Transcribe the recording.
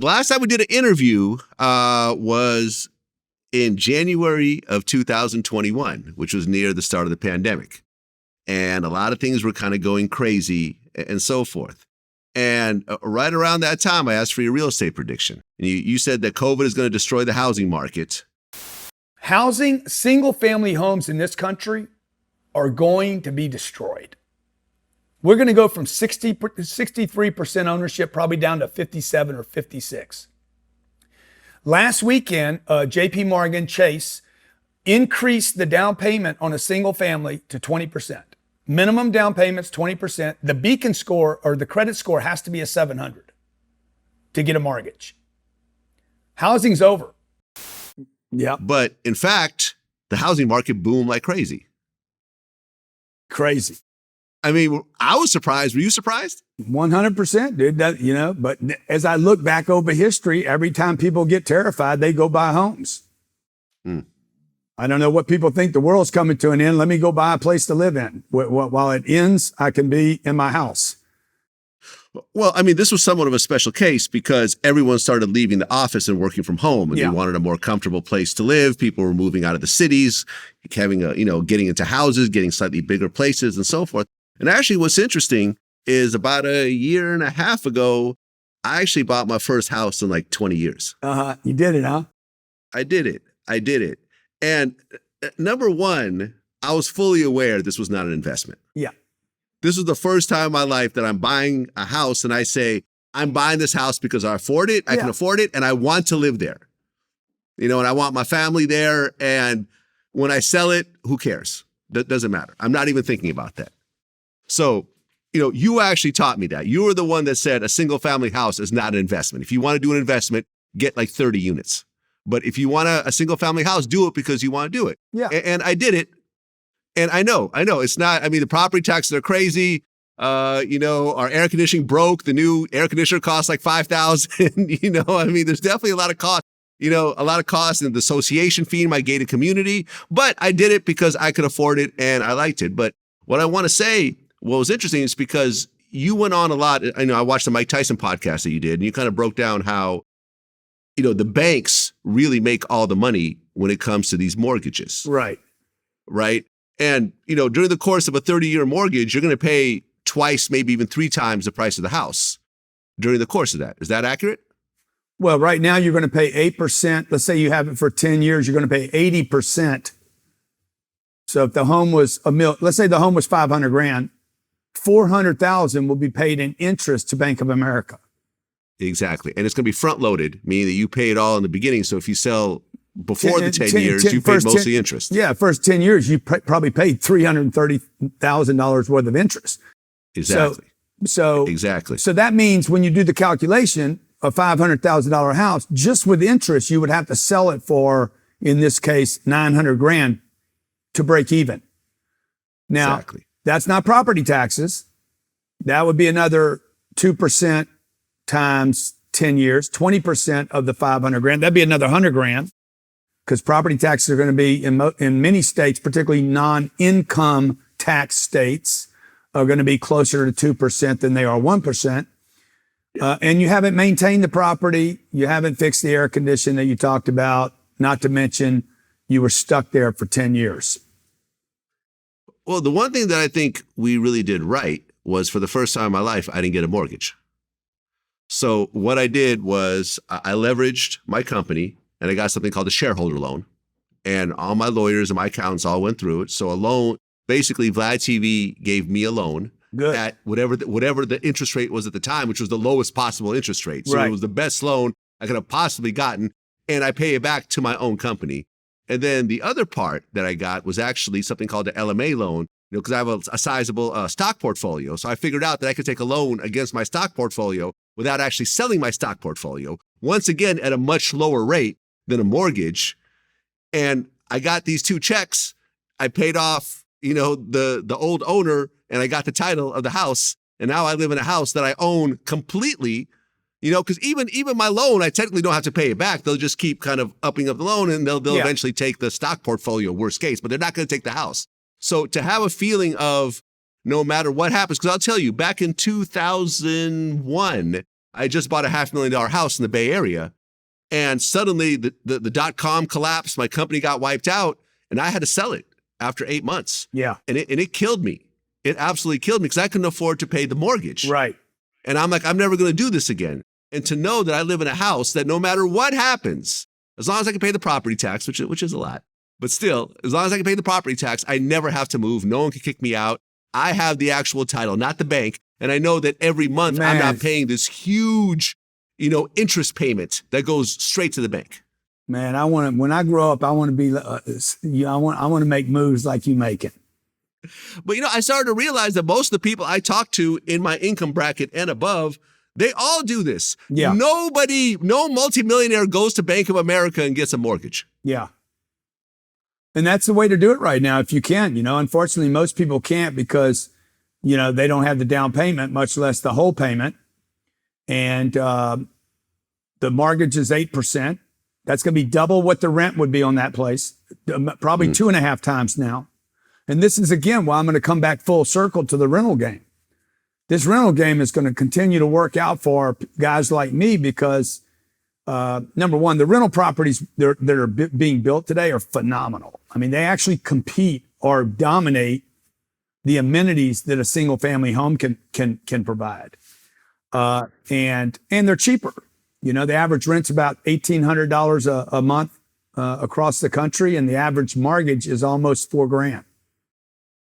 the last time we did an interview was in January of 2021, which was near the start of the pandemic. And a lot of things were kind of going crazy and so forth. And right around that time, I asked for your real estate prediction. And you said that COVID is going to destroy the housing market. Housing, single-family homes in this country are going to be destroyed. We're going to go from 63% ownership probably down to 57 or 56. Last weekend, JP Morgan Chase increased the down payment on a single family to 20%. Minimum down payment's 20%. The beacon score or the credit score has to be a 700 to get a mortgage. Housing's over. Yeah. But in fact, the housing market boomed like crazy. Crazy. I mean, I was surprised. Were you surprised? 100%, dude. But as I look back over history, every time people get terrified, they go buy homes. I don't know what people think the world's coming to an end. Let me go buy a place to live in. While it ends, I can be in my house. Well, I mean, this was somewhat of a special case because everyone started leaving the office and working from home, and they wanted a more comfortable place to live. People were moving out of the cities, getting into houses, getting slightly bigger places and so forth. And actually what's interesting is about a year and a half ago, I actually bought my first house in like 20 years. You did it, huh? I did it. And number one, I was fully aware this was not an investment. Yeah. This was the first time in my life that I'm buying a house and I say, I'm buying this house because I afford it, I can afford it, and I want to live there. And I want my family there. And when I sell it, who cares? That doesn't matter. I'm not even thinking about that. So, you actually taught me that. You were the one that said a single family house is not an investment. If you want to do an investment, get like 30 units. But if you want a single family house, do it because you want to do it. Yeah. And I did it. And I know it's not, the property taxes are crazy. Our air conditioning broke. The new air conditioner costs like $5,000. There's definitely a lot of cost, a lot of costs in the association fee in my gated community, but I did it because I could afford it and I liked it. But what I want to say, what was interesting is because you went on a lot. I watched the Mike Tyson podcast that you did, and you kind of broke down how, the banks really make all the money when it comes to these mortgages. Right. Right. And, during the course of a 30-year mortgage, you're going to pay twice, maybe even 3 times the price of the house during the course of that. Is that accurate? Well, right now you're going to pay 8%. Let's say you have it for 10 years, you're going to pay 80%. So if the home was let's say the home was $500,000, $400,000 will be paid in interest to Bank of America. Exactly. And it's going to be front loaded, meaning that you pay it all in the beginning. So if you sell before the 10 years, you paid most of the interest. Yeah, first 10 years, you probably paid $330,000 worth of interest. Exactly. Exactly. So that means when you do the calculation, a $500,000 house, just with interest, you would have to sell it for, in this case, $900,000 to break even. Now, that's not property taxes. That would be another 2% times 10 years, 20% of the $500,000. That'd be another $100,000 because property taxes are going to be in many states, particularly non-income tax states, are going to be closer to 2% than they are 1%. And you haven't maintained the property. You haven't fixed the air conditioning that you talked about, not to mention you were stuck there for 10 years. Well, the one thing that I think we really did right was for the first time in my life, I didn't get a mortgage. So what I did was I leveraged my company and I got something called a shareholder loan. And all my lawyers and my accountants all went through it. So a loan, basically Vlad TV gave me a loan at whatever the interest rate was at the time, which was the lowest possible interest rate. So it was the best loan I could have possibly gotten. And I pay it back to my own company. And then the other part that I got was actually something called the LMA loan, because I have a sizable stock portfolio. So I figured out that I could take a loan against my stock portfolio without actually selling my stock portfolio, once again, at a much lower rate than a mortgage. And I got these 2 checks. I paid off, the old owner, and I got the title of the house. And now I live in a house that I own completely, because even my loan, I technically don't have to pay it back. They'll just keep kind of upping up the loan, and they'll eventually take the stock portfolio, worst case, but they're not going to take the house. So to have a feeling of no matter what happens, because I'll tell you, back in 2001, I just bought a $500,000 house in the Bay Area, and suddenly the .com collapsed. My company got wiped out, and I had to sell it after 8 months. Yeah. And it killed me. It absolutely killed me because I couldn't afford to pay the mortgage. Right. And I'm like, I'm never going to do this again. And to know that I live in a house that no matter what happens, as long as I can pay the property tax, which is a lot, but still, as long as I can pay the property tax, I never have to move. No one can kick me out. I have the actual title, not the bank. And I know that every month I'm not paying this huge, interest payment that goes straight to the bank. Man, when I grow up, I want to be, I want to make moves like you make it. But, I started to realize that most of the people I talk to in my income bracket and above, they all do this. Yeah. No multimillionaire goes to Bank of America and gets a mortgage. Yeah. And that's the way to do it right now, if you can. Unfortunately, most people can't because, they don't have the down payment, much less the whole payment. And the mortgage is 8%. That's going to be double what the rent would be on that place, probably 2.5 times now. And this is, again, why I'm going to come back full circle to the rental game. This rental game is going to continue to work out for guys like me because, number one, the rental properties that are being built today are phenomenal. I mean, they actually compete or dominate the amenities that a single family home can provide. And they're cheaper. The average rent's about $1,800 a month across the country, and the average mortgage is almost $4,000.